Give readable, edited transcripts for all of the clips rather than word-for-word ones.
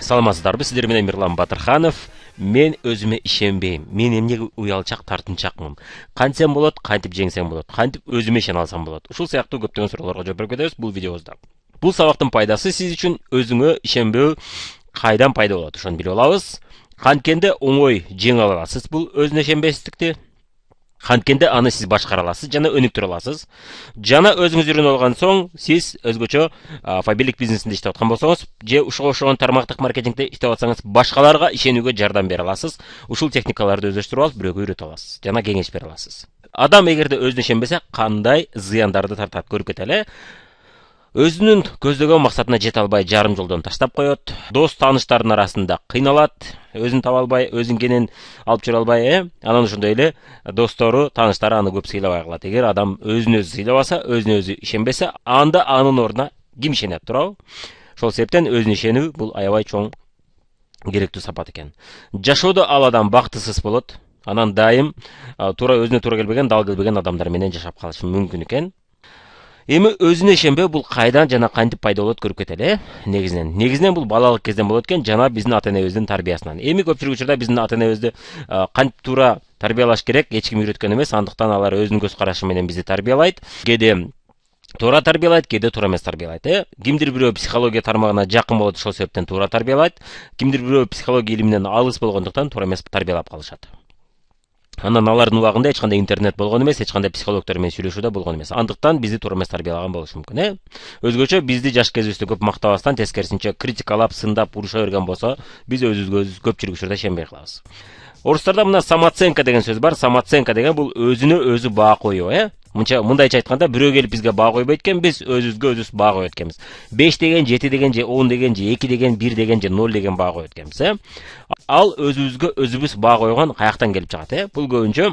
Саламатсыздарбы, сиздер менен Мирлан Батырханов. Мен өзүмө ишенбейм. Мен эмнеге уялчак, тартынчакмын. Кантсем болот, кантип жеңсем болот, кантип өзүмө ишене алсам болот. Ушул сыяктуу көптөгөн суроолорго жооп берип кетебиз бул видеобузда. Бул сабактын пайдасы сиз үчүн өзүңө ишенбөө кайдан пайда болот, ошону билип алабыз. Канткенде оңой жеңе аласыз бул өзүнө ишенбестикти. Канткенде аны сиз башкара аласыз жана өнүктүрө аласыз. Жана өзүңүз үйрөнүп алган соң сиз өзгөчө фабилик бизнесинде иштеп аткан болсоңуз, же ушуга окшогон тармактык маркетингде иштеп атсаңыз, башкаларга ишенүүгө жардам бере аласыз. Ушул техникаларды өздөштүрүп алып, бирөөгө үйрөтө аласыз жана кеңеш бере аласыз. Адам эгерде өзүнө ишенбесе, кандай зыяндарды тартат көрүп кетели. Өзүнүн көздөгөн максатына жете албай жарым жолдон таштап коет. Дос тааныштардын арасында кыйналат, өзүн таба албай, өзүн кенен алып жүрө албай, анан ошондой эле достору, тааныштары аны көп сыйлабай калат. Эгер адам өзүн өзү сыйлабаса, өзүнө өзү ишенбесе, анда анын ордуна ким ишенет туурабы? Ошол себептен өзүнө ишенүү бул аябай чоң керектүү сапат экен. Жашоодо ал адам бактысыз болот. Анан дайым туура өзүнө туура келбеген, дал келбеген адамдар менен жашап калышы мүмкүн экен. Эми өзүнө ишенбөө бул кайдан жана кантип пайда болот көрүп кетели. Негизинен бул балалык кезден болот экен, жана биздин ата-энебиздин тарбиясынан. Эми көпчүлүк учурда биздин ата-энебизди кантип туура тарбиялаш керек, эч ким үйрөткөн эмес, андыктан алар өзүнүн көз карашы менен бизди тарбиялайт. Кээде туура тарбиялайт, кээде туура эмес тарбиялайт. Кимдир бирөө психология тармагына жакын болот, ошол себептен туура тарбиялайт. Кимдир бирөө психология илиминен алыс болгондуктан туура эмес тарбиялап калышат. Анан алардын убагында эч кандай интернет болгон эмес, эч кандай психологдор менен сүйлөшүү да болгон эмес. Андыктан бизди туура эмес тарбиялаган болушу мүмкүн. Өзгөчө бизди жаш кезибизде көп мактабастан, тескерисинче критикалап, сындап, уруша берген болсо, биз өзүбүзгө көпчүлүк учурда ишенбей калабыз. Орустарда мына самооценка деген сөз бар. Самооценка деген бул өзүнө өзү баа коюу, мындайча айтканда, бирөө келип бизге баа койбойт экен, биз өзүбүзгө өзүбүз баа коет экенбиз. 5 деген, 7 деген, же 10 деген, же 2 деген, 1 деген, же 0 деген баа коет экенбиз, Ал өзүбүзгө өзүбүз баа койгон каяктан келип чыгат, Бул көбүнчө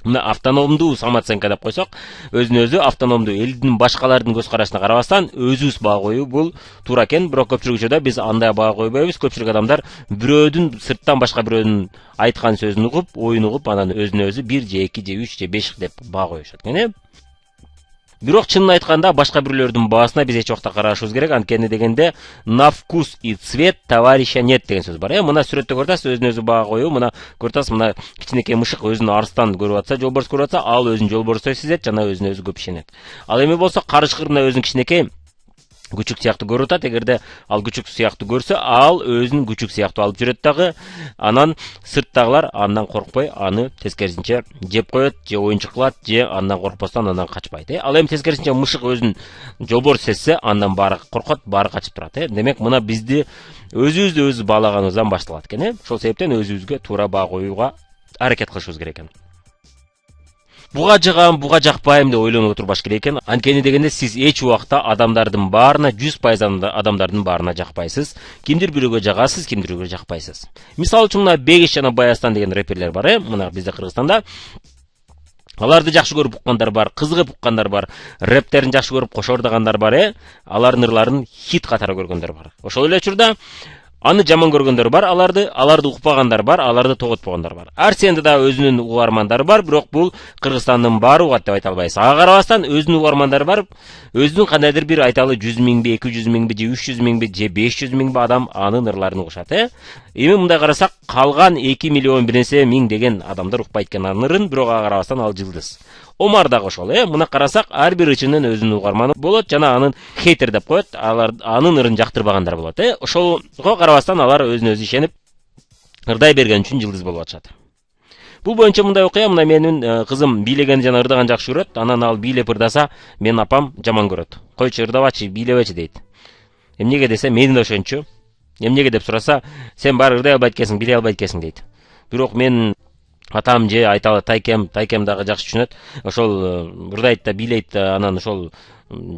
мына автономдуу самооценка деп койсок, өзүнө өзү автономдуу, элдин башкалардын көз карашына карабастан өзүбүз баа коюу бул туура экен, бирок көпчүлүк учурда биз андай баа койбойбуз. Көпчүлүк адамдар бирөөдүн сырттан башка бирөөнүн айткан сөзүн угуп, оюн угуп, анан өзүнө өзү 1 же 2 же 3 же 5 деп баа коюшат экен, Бирок чынын айтканда башка бирлөрдүн баасына биз эч убакта карашыбыз керек. Анткени дегенде на вкус и цвет товарища нет деген сөз бар. Мына сүрөттө көрүп атасыз, өзүнө өзү баа коюу. Мына көрүп атасыз, мына кичинекей мышык өзүн арстан көрүп атса, жолборс көрүп атса, ал өзүн жолборстой сезет жана өзүнө өзү көп ишенет. Ал эми болсо карышкыр мына өзүн кичинекей күчүк сыяктуу көрүп атат. Эгерде ал күчүк сыяктуу көрсө, ал өзүн күчүк сыяктуу алып жүрөт дагы. Анан сырттагылар андан коркпой, аны тескерисинче жеп коет, же оюнчук кылат, же андан коркпостон андан качпайт. Ал эми тескерисинче мышык өзүн жолборс сезсе, андан баары коркот, баары качып турат. Демек мына бизди өзүбүздү өзүбүз баалаганыбыздан башталат экен. Ошол себептен өзүбүзгө туура баа коюуга аракет кылышыбыз керек экен. Буга жагам, буга жакпайм деп ойлонуп отурбаш керек экен. Анткени дегенде сиз эч убакта адамдардын баарына 100% адамдардын баарына жакпайсыз. Кимдир бирөөгө жагасыз, кимдир бирөөгө жакпайсыз. Мисалы үчүн мына Бегиш жана Баястан деген рэперлер бар, мына бизде Кыргызстанда. Аларды жакшы көрүп уккандар бар, кызыгып уккандар бар, рэптерин жакшы көрүп кошо ырдагандар бар, алардын ырларын хит катары көргөндөр бар. Ошол эле учурда аны жаман көргөндөр бар, аларды укпагандар бар, аларды тоготпогондар бар. Арсенде да өзүнүн угармандары бар, бирок бул Кыргызстандын баары угат деп айта албайсыз. Ага карабастан өзүнүн угармандары бар, өзүнүн кандайдыр бир айталы 100 миңби, 200 миңби, же 300 миңби, же 500 миңби адам анын ырларын угушат, Эми мындай карасак, калган 2 миллион бир нерсе миң деген адамдар укпайт экен анын ырын, бирок ага карабастан ал жылдыз. Омар дагы ошол, Мына карасак, ар бир ичинен өзүнүн угарманы болот жана анын хейтер деп коет, алар анын ырын жактырбагандар болот, Ошолго карабастан алар өзүнө өзү ишенип ырдай берген үчүн жылдыз болуп атышат. Бул боюнча мындай окуя, мына менин кызым бийлеген жана ырдаган жакшы көрөт, анан ал бийлеп ырдаса, менин апам жаман көрөт. Койчу ырдабачы, бийлебечи дейт. Эмнеге десе, мени да ошончу. Эмнеге деп сураса, сен баары ырдай албайт экенсиң, бийлей албайт экенсиң дейт. Бирок мен атам же айталы тайкем дагы жакшы түшүнөт. Ошол ырдайт да бийлейт, анан ошол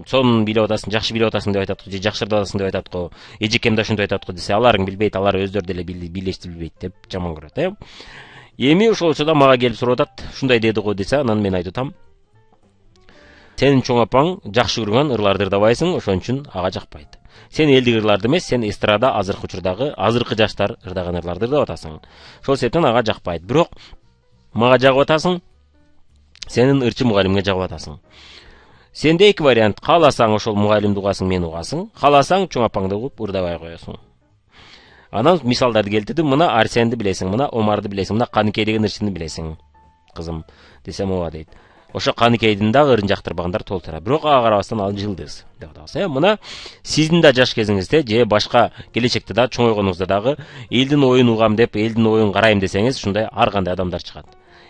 сонун бийлеп атасың, жакшы бийлеп атасың деп айтат го, же жакшы ырдап атасың деп айтат го. Эжекем да ошондой айтат го десе, аларың билбейт, алар өздөрү деле бийлешти билбейт деп жаман көрөт, Эми ошол учурда мага келип сурап атат, ушундай деди го десе, анан мен айтып атам. Сенин чоң апаң жакшы көргөн ырларды ырдабайсың, ошон үчүн ага жакпайт. Сен элдик ырларды эмес, сен эстрада азыркы учурдагы, азыркы жаштар ырдаган ырларды ырдап атасың. Ошол себептен ага жакпайт. Бирок мага жагып атасың, сенин ырчы мугалимге жагып атасың. Сенде эки вариант: кааласаң ошол мугалимди угасың, мени угасың, кааласаң чоң апаңды угуп ырдабай коесуң. Анан мисалдарды келтирдим. Мына Арсенди билесиң, мына Омарды билесиң, мына Каныкей деген ырчыны билесиң, кызым, десем ооба дейт. Ошо Каныкейдин дагы ырын жактырбагандар толтура. Бирок ага карабастан ал жылдыз деп атабыз. Мына сиздин да жаш кезиңизде же башка келечекте да чоңойгонуңузда дагы элдин оюн угам деп, элдин оюн карайм десеңиз, ушундай ар кандай адамдар чыгат.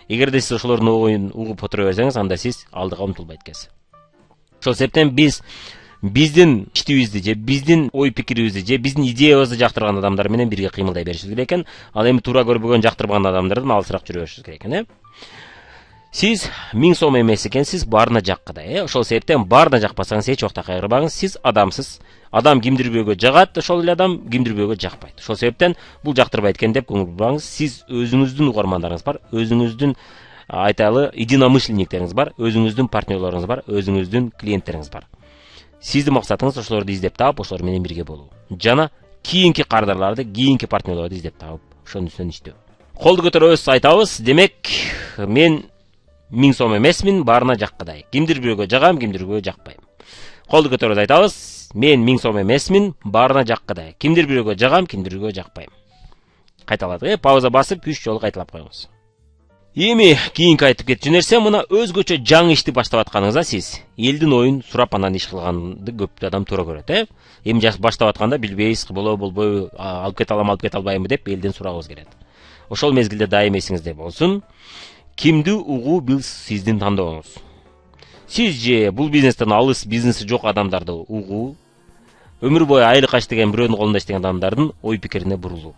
Эгерде сиз ошолордун оюн угуп отура берсеңиз, анда сиз алдыга умтулбайт экенсиз. Ошол себептен биздин иштибизди же биздин ой пикирибизди же биздин идеябызды жактырган адамдар менен бирге кыймылдай беришибиз керек экен. Ал эми туура көрбөгөн жактырбаган адамдардан алысыраак жүрө беришибиз керек экен. Сиз 1000 сом эмес экенсиз, баарына жаккыдай. Ошол себептен баарына жакпасаңыз эч убакта кайгырбаңыз. Сиз адамсыз. Адам кимдир бирөөгө жагат, ошол эле адам кимдир бирөөгө жакпайт. Ошол себептен бул жактырбайт экен деп көңүл бурбаңыз. Сиз өзүңүздүн угармандарыңыз бар, өзүңүздүн айталы единомышленниктериңиз бар, өзүңүздүн партнерлоруңуз бар, өзүңүздүн клиенттериңиз бар. Сиздин максатыңыз ошолорду издеп таап, ошолор менен бирге болуу. Жана кийинки кардарларды, кийинки партнерлорду издеп таап, ошонун үстүнөн иштөө. Колду көтөрөбүз, айтабыз. Демек, мен 1000 сом эмесмин, баарына жаккыдай. Кимдир бирөөгө жагам, кимдир бирөөгө жакпайм. Колду көтөрөбүз, айтабыз. Мен 1000 сом эмесмин, баарына жаккыдай. Кимдир бирөөгө жагам, кимдир бирөөгө жакпайм. Кайталадык. Пауза басып 3 жолу кайталап коюңуз. Эми кийинки айтып кетчү нерсе, мына өзгөчө жаңы ишти баштап атканыңызда сиз элдин оюн сурап анан иш кылганды көп адам туура көрөт. Эми жаш баштап атканда билбейсиз, болобу болбойбу, алып кете алам, алып кете албаймбы деп элден сурагыбыз келет. Ошол мезгилде дайым эсиңизде болсун. Кимди угуу бул сиздин тандооңуз. Сиз же бул бизнестен алыс бизнеси жок адамдарды угуу, өмүр бою айлык иштеген бирөөнүн колунда иштеген адамдардын ой пикирине бурулуу.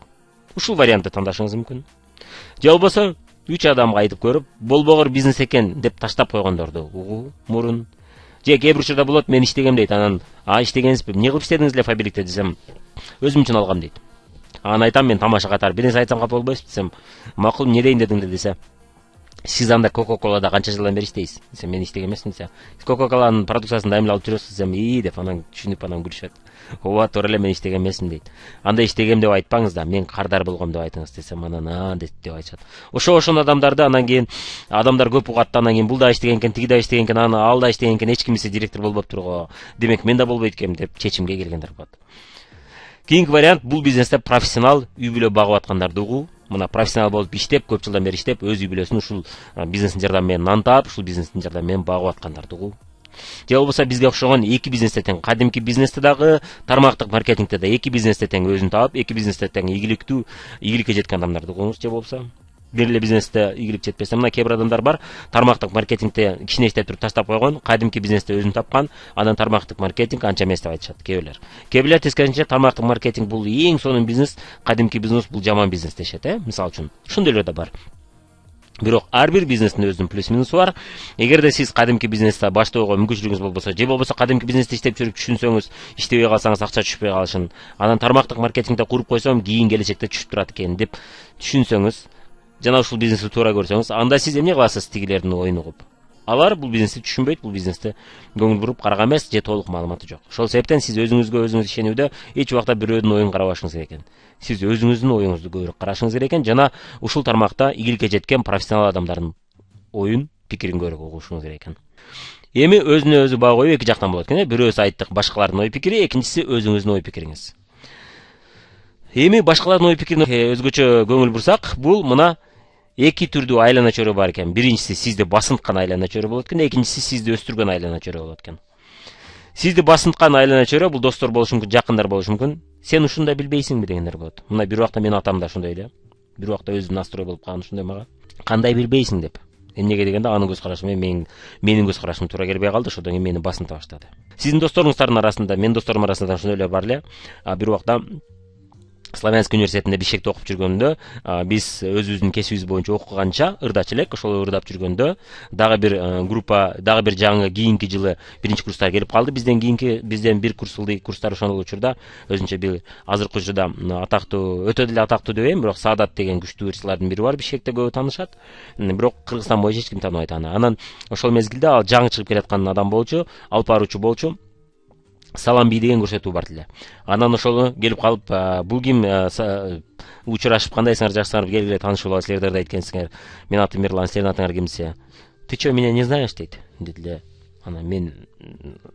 Ушул вариантты тандашыңыз мүмкүн. Же болбосо 3 адамга айтып көрүп, болбогор бизнес экен деп таштап койгондорду угуу мурун. Же кээ бир учурда болот, мен иштегем дейт, анан иштегенсизби, эмне кылып иштедиңиз эле фабрикте десем, өзүм үчүн алгам дейт. Анан айтам, мен тамаша катары бир нерсе айтсам капа болбойсузбу десем, макул, эмне дейин дедиң десе, сиз анда Coca-Cola'да канча жылдан бери иштейсиз? Десем, мен иштеген эмесмин десем, Coca-Cola'нын продукциясын дайым эле алып жүрөсүз десем, деп анан түшүнүп анан күлүшөт. Ооба, туура эле, мен иштеген эмесмин дейт. Анда иштегем деп айтпаңыз да, мен кардар болгом деп айтыңыз десем, анан деп айтышат. Ошол адамдарды анан кийин адамдар көп угат, анан кийин бул да иштеген экен, тиги да иштеген экен, ал да иштеген экен, эч кимиси директор болбоптур го. Демек мен да болбойт экенмин деп чечимге келгендер болот. Кийинки вариант, бул бизнесте профессионал үй бүлө багып аткандарды угуу. Мына профессионал болуп иштеп, көп жылдан бери иштеп, өз үй бүлөсүн ушул бизнестин жардамы менен нан таап, ушул бизнестин жардамы менен багып аткандарды угуу. Же болбосо бизге окшогон эки бизнесте тең, кадимки бизнесте дагы, тармактык маркетингте да эки бизнесте тең өзүн таап, эки бизнесте тең ийгиликке жеткен адамдарды угуңуз. Же болбосо бир эле бизнесте ийгилик жетпесе, мына кээ бир адамдар бар, тармактык маркетингте кичине иштеп туруп таштап койгон, кадимки бизнесте өзүн тапкан, анан тармактык маркетинг анча эмес деп айтышат кээ бирлер. Кээ бирлер тескерисинче тармактык маркетинг бул эң сонун бизнес, кадимки бизнес бул жаман бизнес дешет, мисалы үчүн. Ошондой эле да бар. Бирок ар бир бизнестин өзүнүн плюс минусу бар. Эгерде сиз кадимки бизнесте баштоого мүмкүнчүлүгүңүз болбосо, же болбосо кадимки бизнесте иштеп жүрүп түшүнсөңүз, иштебей калсаңыз акча түшпөй калышын, анан тармактык маркетингде куруп койсом, кийин келечекте түшүп турат экен деп түшүнсөңүз, жана ушул бизнести туура көрсөңүз, анда сиз эмне кыласыз тигилердин оюн угуп? Алар бул бизнести түшүнбөйт, бул бизнесте көңүл буруп караган эмес, же толук маалыматы жок. Ошол себептен сиз өзүңүз ишенүүдө эч убакта бирөөнүн оюн карабашыңыз керек экен. Сиз өзүңүздүн оюңузду көбүрөөк карашыңыз керек экен, жана ушул тармакта ийгиликке жеткен профессионал адамдардын оюн, пикирин көбүрөөк угушуңуз керек экен. Эми өзүнө өзү багуу эки жактан болот экен. Бирөөсү айттык, башкалардын ой пикири, экинчиси өзүңүздүн ой пикириңиз. Эми башкалардын ой пикирине өзгөчө көңүл бурсак, бул мына эки түрдүү айлана чөйрө бар экен. Биринчиси сизди басынткан айлана чөйрө болот экен, экинчиси сизди өстүргөн айлана чөйрө болот экен. Сизди басынткан айлана чөйрө бул достор болушу мүмкүн, жакындар болушу мүмкүн. Сен ушундай билбейсиңби дегендер болот. Мына бир убакта менин атам да ушундай эле. Бир убакта өзү настрой болуп калган ушундай мага. Кандай билбейсиң деп. Эмнеге дегенде анын көз карашы менин көз карашым туура келбей калды, ошондон кийин мени басынта баштады. Сиздин досторуңуздардын арасында, менин досторум арасында ошондой эле бар эле. Бир убакта Славянский университетинде Бишкекте окуп жүргөндө, биз өзүбүздүн кесибибиз боюнча окуганча ырдач элек, ошол ырдап жүргөндө дагы бир группа, дагы бир жаңы кийинки жылы биринчи курстар келип калды. Бизден бир курс ылдый курстар ошол учурда өзүнчө бир азыркы учурда атактуу, өтө деле атактуу дебейм, бирок Саадат деген күчтүү ырчылардын бири бар, Бишкекте көбү таанышат. Бирок Кыргызстан боюнча эч ким тааныбайт аны. Анан ошол мезгилде ал жаңы чыгып келаткан адам болчу, алып баруучу болчу. Салам би деген көрсөтүү бар эле. Анан ошол келип калып, бул ким, учурашып кандайсыңар, жакшысыңарбы, келгиле таанышып алалы, силердер да айткенсиңер. Менин атым Мирлан, силердин атыңар ким десе. Ты что, меня не знаешь дейт, дедиле. Анан мен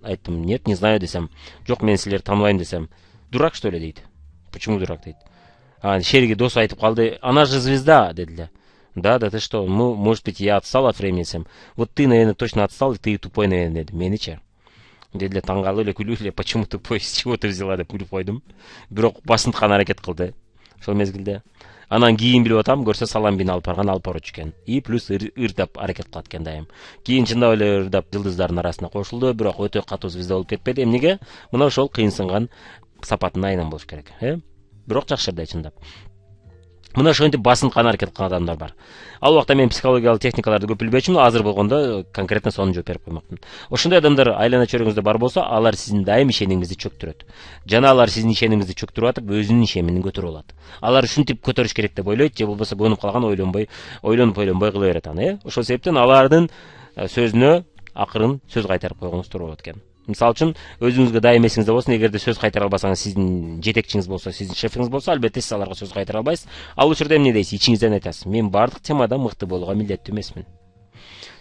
айттым, нет, не знаю десем. Жок, мен силерди тааныбайм десем. Дурак что ли дейт. Почему дурак дейт. Шериги досу айтып калды: "Она же звезда", деди. Да, ты что? Ну, может быть, я отстал от времени десем. Вот ты, наверное, точно отстал, и ты тупой, наверное, деди. Мениче. Деди таң калып эле күлүп эле: "Почему тупой? С чего ты взяла?" деп күлүп койдум. Бирок басынткан аракет кылды ошол мезгилде. Анан кийин билип атам, көрсө Саламбини алып барган алып баруучу экен. И плюс ырдап аракет кылат экен дайым. Кийин чындап эле ырдап жылдыздардын арасына кошулду, бирок өтө катуу звезда болуп кетпеди. Эмнеге? Мына ошол кыйынсынган сапатына айынан болуш керек, Бирок жакшы ырдайт чындап. Мына ошентип басынткан аракет кылган адамдар бар. Ал убакта мен психологиялык техникаларды көп билбечүмүн, азыр болгондо конкретно сонун жооп берип коймокмун. Ошондой адамдар айлана чөйрөңүздө бар болсо, алар сиздин дайым ишенимиңизди чөктүрөт. Жана алар сиздин ишенимиңизди чөктүрүп атып, өзүнүн ишенимин көтөрүп алат. Алар ушинтип көтөрүш керек деп ойлойт, же болбосо көнүп калган ойлонуп ойлонбой кыла берет аны, Ошол себептен алардын сөзүнө акырын сөз кайтарып койгоңуз туура болот экен. Мисалы үчүн өзүңүзгө дайым эсиңизде болсун, эгерде сөз кайтара албасаңыз, сиздин жетекчиңиз болсо, сиздин шефиңиз болсо, албетте сиз аларга сөз кайтара албайсыз. Ал учурда эмне дейсиз? Ичиңизден айтасыз: "Мен бардык темада мыкты болууга милдеттүү эмесмин."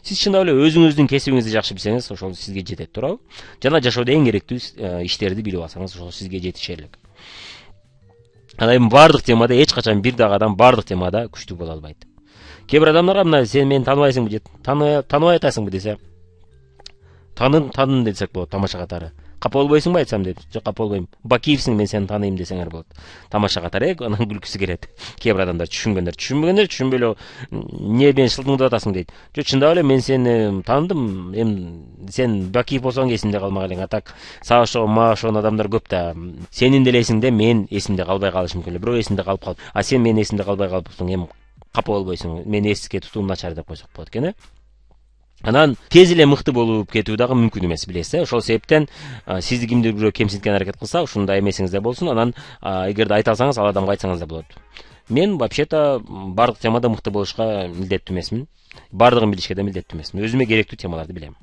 Сиз чындап эле өзүңүздүн кесибиңизди жакшы билсеңиз, ошол сизге жетет, туурабы? Жана жашоодо эң керектүү иштерди билип алсаңыз, ошол сизге жетишерлик. Анан эми бардык темада эч качан бир дагы адам бардык темада күчтүү боло албайт. Кээ бир адамдарга мына сен мени тааныбайсыңбы же тааныбай атасыңбы десе, таныдым десек болот, тамаша катары. Капа болбойсуңбу айтсам деди. Жок, капа болбойм. Бакиевсиң, мен сени тааныйм десеңер болот. Тамаша катары, анан күлкүсү келет. Кээ бир адамдар түшүнбөгөндөр түшүнбөй эле эмне мени шылтыңдап атасың дейт. Жок, чындап эле мен сени тааныдым. Эми сен Бакиев болсоң эсимде калмак элең. Атак сага ошол адамдар көп да. Сенин деле эсиңде, мен эсимде калбай калышым мүмкүн эле. Бирок эсимде калып калып, а сен менин эсимде калбай калыпсың. Эми капа болбойсуң. Мени эске тутуум начар деп койсок болот экен, Анан тез эле мыкты болуп кетүү дагы мүмкүн эмес, билесиз, Ошол себептен сизди кимдир бирөө кемсинткен аракет кылса, ушундай эмесиңизде болсун. Анан эгерде айта алсаңыз, ал адамга айтсаңыз да болот. Мен вообще-то бардык темада мыкты болушка милдеттүү эмесмин. Бардыгын билишке да милдеттүү эмесмин. Өзүмө керектүү темаларды билем,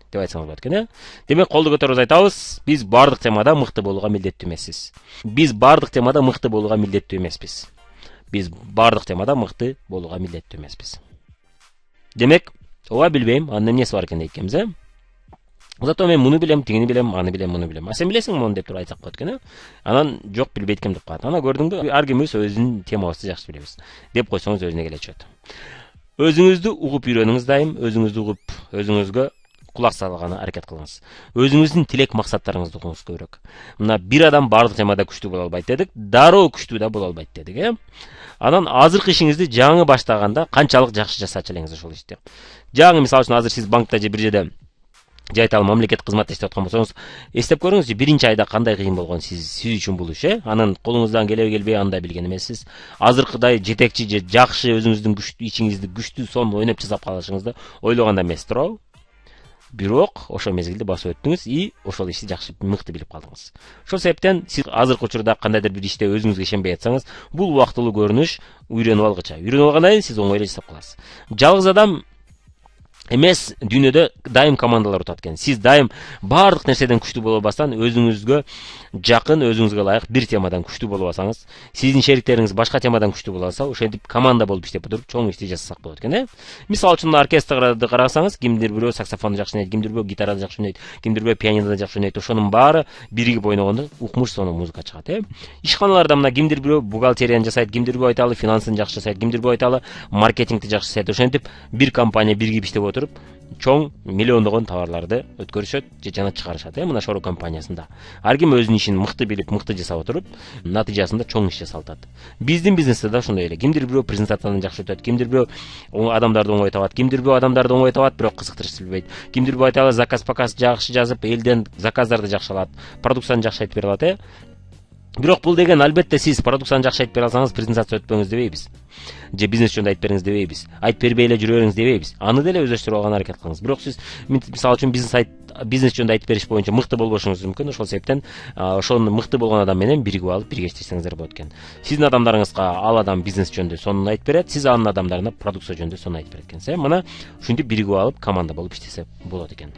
деп айтсаңыз болот экен, Демек, колду көтөрүп айтабыз: биз бардык темада мыкты болууга милдеттүү эмеспиз. Биз бардык темада мыкты болууга милдеттүү эмеспиз. Биз бардык темада мыкты болууга милдеттүү эмеспиз. Демек, ооба, билбейм, анын эмнеси бар экен дейт экенбиз, Зато мен муну билем, тигини билем, аны билем, муну билем. А сен билесиңби муну деп туруп айтсак болот экен, Анан жок, билбейт экем деп коет. Ана көрдүңбү, ар кимибиз өзүнүн темабызды жакшы билебиз деп койсоңуз өзүнө келе чыгат. Өзүңүздү угуп үйрөнүңүз дайым, өзүңүздү угуп, өзүңүзгө кулак салганы аракет кылыңыз. Өзүңүздүн тилек максаттарыңызды угуңуз көбүрөөк. Мына бир адам бардык темада күчтүү боло албайт дедик, дароо күчтүү да боло албайт дедик, Анан азыркы ишиңизди жаңы баштаганда канчалык жакшы жасачу элеңиз ошол ишти. Жаңы, мисалы үчүн, азыр сиз банкта же бир жерде же айталы мамлекеттик кызматта иштеп аткан болсоңуз, эстеп көрүңүзчү, биринчи айда кандай кыйын болгон сиз үчүн бул иш, Анан колуңуздан келеби келбей анда билген эмессиз. Азыркыдай жетекчи же жакшы өзүңүздүн күчтүү ичиңизди күчтүү сонун ойноп жасап калышыңызды ойлогондо эмес, туурабы? Бирок ошол мезгилде басып өттүңүз и ошол ишти жакшы мыкты билип калдыңыз. Ошол себептен сиз азыркы учурда кандайдыр бир иште өзүңүзгө ишенбей атсаңыз, бул убактылуу көрүнүш үйрөнүп алгыча. Үйрөнүп алгандан кийин сиз оңой эле жасап каласыз. Жалгыз адам эмес, дүйнөдө дайым командалар утат экен. Сиз дайым бардык нерседен күчтүү боло албастан, өзүңүзгө жакын, өзүңүзгө ылайык бир темадан күчтүү боло алсаңыз, сиздин шериктериңиз башка темадан күчтүү боло алса, ошентип команда болуп иштеп туруп чоң ишти жасасак болот экен, Мисалы үчүн, оркестрды карасаңыз, кимдир бирөө саксофонду жакшы ойнойт, кимдир бирөө гитараны жакшы ойнойт, кимдир бирөө пианиноду жакшы ойнойт. Ошонун баары биригип ойногондо укмуш сонун музыка чыгат, Ишканаларда мына кимдир бирөө бухгалтерияны жасайт, кимдир бирөө айталы финансын жакшы жасайт, кимдир бирөө айталы маркетингди жакшы жасайт. Ошентип бир компания биригип иштеп отуруп чоң миллиондогон товарларды өткөрүшөт же жана чыгарышат, мына Шоро компаниясында. Ар ким өзүнүн ишин мыкты билип, мыкты жасап отуруп, натыйжасында чоң иш жасалат. Биздин бизнесте да ошондой эле. Кимдир бирөө презентацияны жакшы өтөт, кимдир бирөө адамдарды оңой табат, кимдир бирөө адамдарды оңой табат, бирок кызыктырышты билбейт. Кимдир бирөө айталы заказ-показ жакшы жазып, элден заказдарды жакшы алат, продукцияны жакшы айтып бере алат, Бирок бул деген албетте сиз продукцияны жакшы айтып бере алсаңыз, презентация өтпөңүз дебейбиз. Же бизнес жөнүндө айтып бериңиз дебейбиз. Айтып бербей эле жүрө бериңиз дебейбиз. Аны деле өздөштүрүп алган аракет кылыңыз. Бирок сиз мисалы үчүн бизнес жөнүндө айтып бериш боюнча мыкты болбошуңуз мүмкүн. Ошол себептен ошол мыкты болгон адам менен биригип алып бирге иштесеңиздер болот экен. Сиздин адамдарыңызга ал адам бизнес жөнүндө сонун айтып берет, сиз анын адамдарына продукция жөнүндө сонун айтып берет экенсиз. Мына ушинтип биригип алып команда болуп иштесе болот экен.